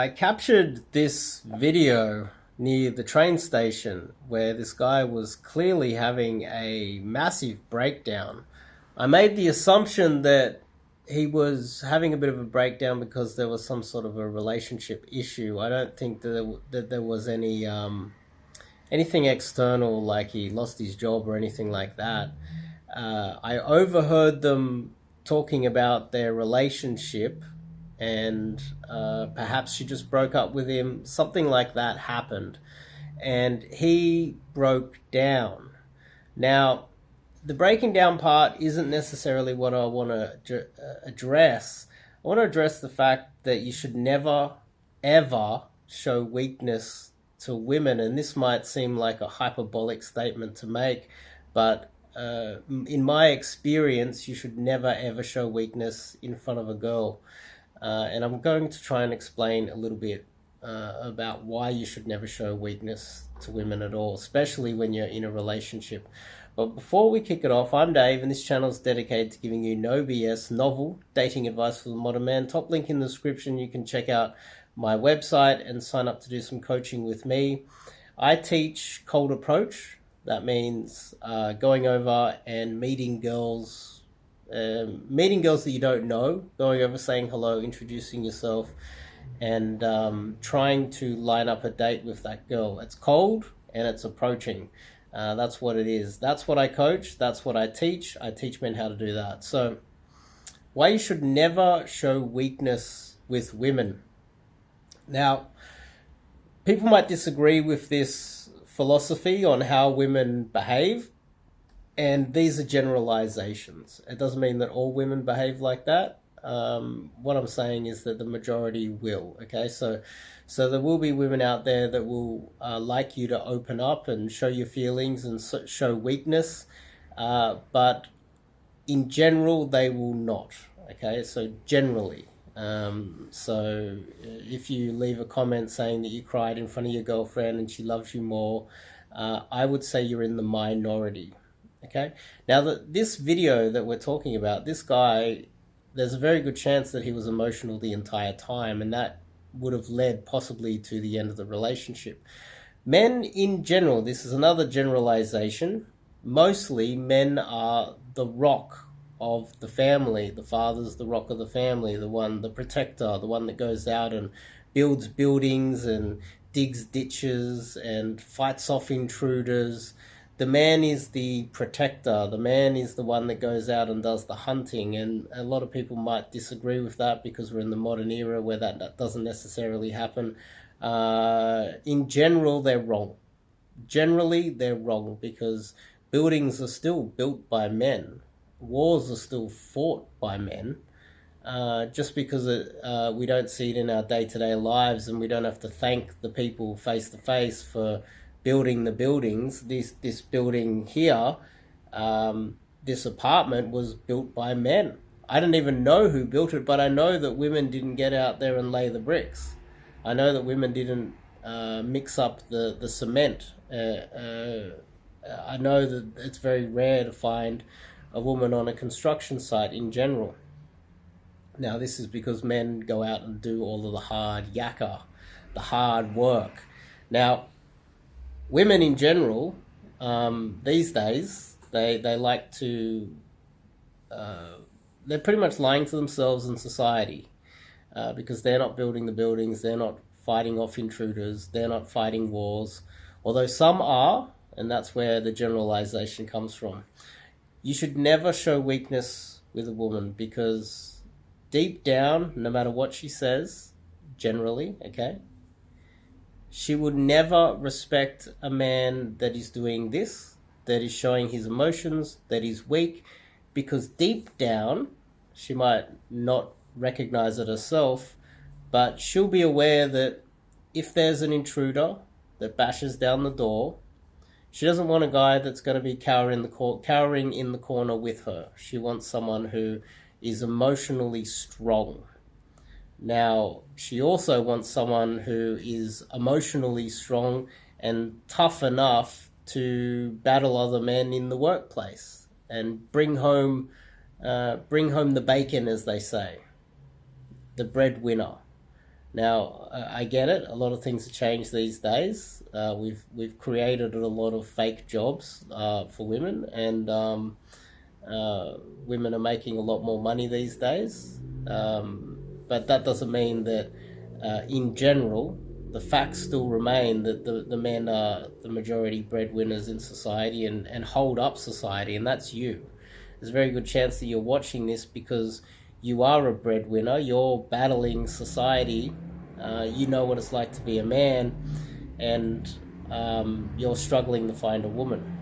I captured this video near the train station where this guy was clearly having a massive breakdown. I made the assumption that he was having a bit of a breakdown because there was some sort of a relationship issue. I don't think that there was anything external, like he lost his job or anything like that. I overheard them talking about their relationship, and perhaps she just broke up with him. Something like that happened, and he broke down. Now, the breaking down part isn't necessarily what I want to address. I want to address the fact that you should never, ever show weakness to women, and this might seem like a hyperbolic statement to make, but in my experience, you should never ever show weakness in front of a girl. And I'm going to try and explain a little bit about why you should never show weakness to women at all, especially when you're in a relationship. But before we kick it off, I'm Dave, and this channel is dedicated to giving you no BS, novel dating advice for the modern man. Top link in the description. You can check out my website and sign up to do some coaching with me. I teach cold approach. That means going over and meeting girls that you don't know, going over, saying hello, introducing yourself, and trying to line up a date with that girl. It's cold and it's approaching. That's what it is. That's what I coach. That's what I teach. I teach men how to do that. So, why you should never show weakness with women. Now, people might disagree with this philosophy on how women behave, and these are generalizations. It doesn't mean that all women behave like that. What I'm saying is that the majority will. Okay, so there will be women out there that will like you to open up and show your feelings and show weakness, but in general they will not. Okay, so generally. So if you leave a comment saying that you cried in front of your girlfriend and she loves you more, I would say you're in the minority. Okay, now this video that we're talking about, this guy, there's a very good chance that he was emotional the entire time, and that would have led possibly to the end of the relationship. Men in general, this is another generalization, mostly men are the rock of the family. The father's the rock of the family, the protector, the one that goes out and builds buildings and digs ditches and fights off intruders. The man is the protector. The man is the one that goes out and does the hunting. And a lot of people might disagree with that because we're in the modern era where that doesn't necessarily happen. In general, they're wrong. Generally, they're wrong because buildings are still built by men. Wars are still fought by men. Just because we don't see it in our day-to-day lives, and we don't have to thank the people face to face for building the buildings. This building here, this apartment was built by men. I don't even know who built it, but I know that women didn't get out there and lay the bricks. I know that women didn't mix up the cement. I know that it's very rare to find a woman on a construction site in general. Now, this is because men go out and do all of the hard yakka, the hard work. Now, women in general, these days, they like to, they're pretty much lying to themselves and society because they're not building the buildings, they're not fighting off intruders, they're not fighting wars, although some are, and that's where the generalization comes from. You should never show weakness with a woman because deep down, no matter what she says, generally, okay, she would never respect a man that is doing this, that is showing his emotions, that is weak, because deep down, she might not recognize it herself, but she'll be aware that if there's an intruder that bashes down the door, she doesn't want a guy that's going to be cowering in the corner with her. She wants someone who is emotionally strong. Now, she also wants someone who is emotionally strong and tough enough to battle other men in the workplace and bring home the bacon, as they say, the breadwinner. Now, I get it. A lot of things have changed these days. We've created a lot of fake jobs for women, and women are making a lot more money these days. But that doesn't mean that, in general, the facts still remain that the men are the majority breadwinners in society, and hold up society, and that's you. There's a very good chance that you're watching this because you are a breadwinner, you're battling society, you know what it's like to be a man, and you're struggling to find a woman.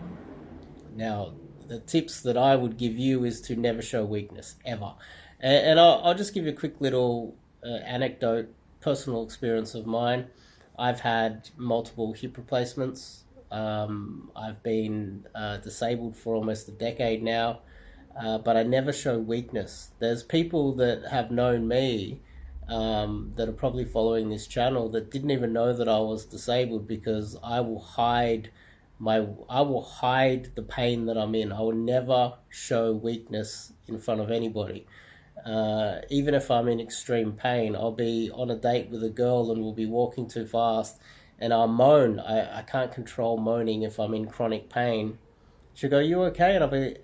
Now, the tips that I would give you is to never show weakness, ever. And I'll just give you a quick little anecdote, personal experience of mine. I've had multiple hip replacements. I've been disabled for almost a decade now, but I never show weakness. There's people that have known me that are probably following this channel that didn't even know that I was disabled, because I will hide the pain that I'm in. I will never show weakness in front of anybody. Even if I'm in extreme pain, I'll be on a date with a girl and we'll be walking too fast, and I'll moan. I can't control moaning if I'm in chronic pain. She'll go, "You okay?"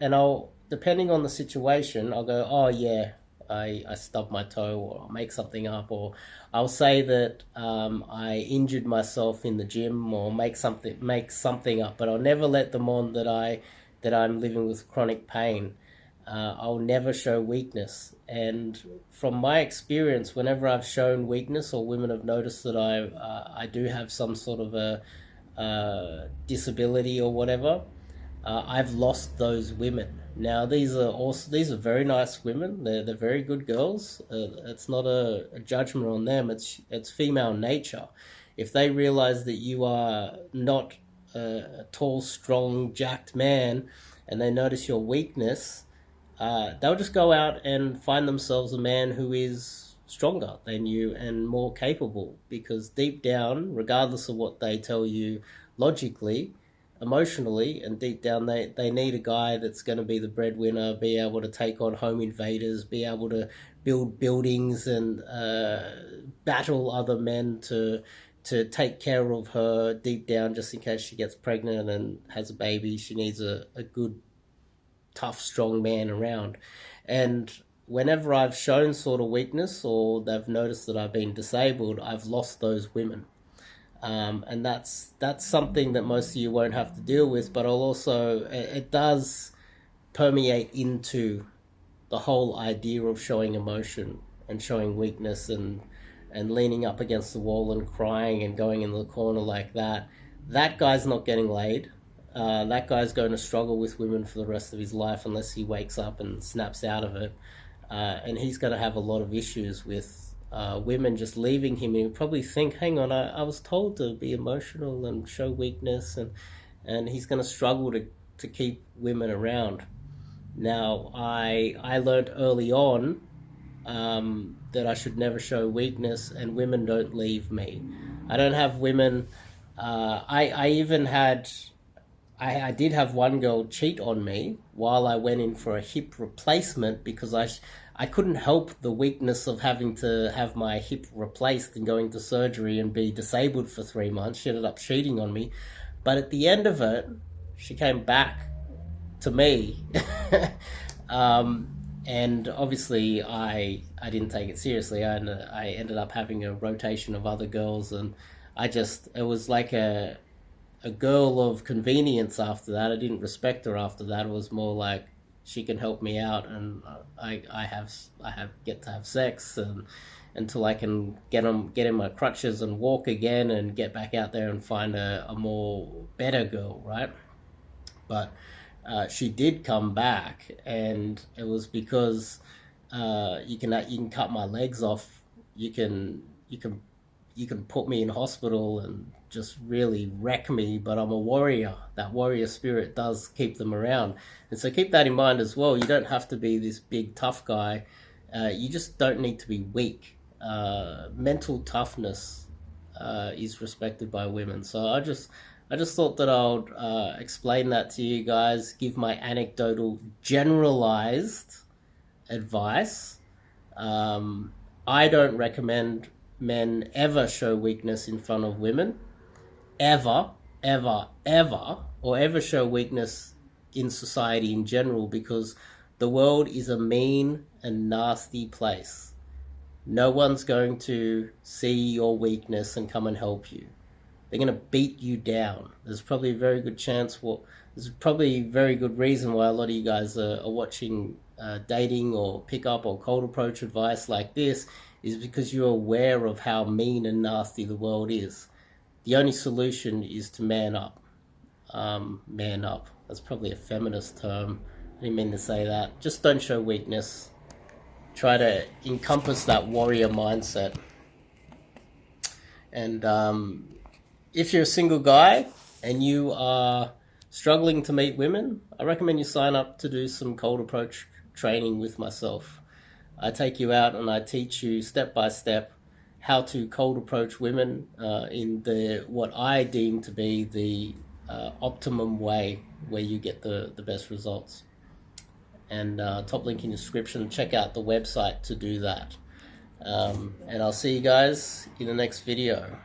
And I'll, depending on the situation, I'll go, "Oh yeah, I stubbed my toe," or I'll make something up, or I'll say that I injured myself in the gym, or make something up. But I'll never let them on that I'm living with chronic pain. I'll never show weakness. And from my experience, whenever I've shown weakness, or women have noticed that I do have some sort of a disability or whatever, I've lost those women. Now these are very nice women. They're very good girls. It's not a judgment on them. It's female nature. If they realize that you are not a tall, strong, jacked man, and they notice your weakness, they'll just go out and find themselves a man who is stronger than you and more capable, because deep down, regardless of what they tell you logically, emotionally, and deep down, they need a guy that's going to be the breadwinner, be able to take on home invaders, be able to build buildings, and battle other men to take care of her deep down, just in case she gets pregnant and has a baby. She needs a good, tough, strong man around. And whenever I've shown sort of weakness, or they've noticed that I've been disabled, I've lost those women. And that's something that most of you won't have to deal with, but it does permeate into the whole idea of showing emotion and showing weakness, and leaning up against the wall and crying and going in the corner like that. That guy's not getting laid. That guy's going to struggle with women for the rest of his life unless he wakes up and snaps out of it. And he's going to have a lot of issues with women just leaving him. And he'll probably think, hang on, I was told to be emotional and show weakness, and he's going to struggle to keep women around. Now, I learned early on that I should never show weakness, and women don't leave me. I don't have women. I did have one girl cheat on me while I went in for a hip replacement, because I couldn't help the weakness of having to have my hip replaced and going to surgery and be disabled for 3 months. She ended up cheating on me. But at the end of it, she came back to me. And obviously I didn't take it seriously. I ended up having a rotation of other girls, and it was like a girl of convenience after that. I didn't respect her after that. It was more like she can help me out, and I get to have sex, and until I can get in my crutches and walk again and get back out there and find a more better girl, right? But she did come back, and it was because you can cut my legs off, you can put me in hospital and just really wreck me, but I'm a warrior. That warrior spirit does keep them around. And so keep that in mind as well. You don't have to be this big tough guy. You just don't need to be weak. Mental toughness is respected by women. So I just thought that I'll explain that to you guys, give my anecdotal generalized advice. I don't recommend men ever show weakness in front of women. Ever, ever, ever, or ever show weakness in society in general, because the world is a mean and nasty place. No one's going to see your weakness and come and help you. They're going to beat you down. There's probably a very good chance, there's probably a very good reason why a lot of you guys are watching dating or pickup or cold approach advice like this, is because you're aware of how mean and nasty the world is. The only solution is to man up. Man up. That's probably a feminist term. I didn't mean to say that. Just don't show weakness. Try to encompass that warrior mindset. And if you're a single guy and you are struggling to meet women, I recommend you sign up to do some cold approach training with myself. I take you out and I teach you step by step how to cold approach women in what I deem to be the optimum way where you get the best results. And top link in the description, check out the website to do that. And I'll see you guys in the next video.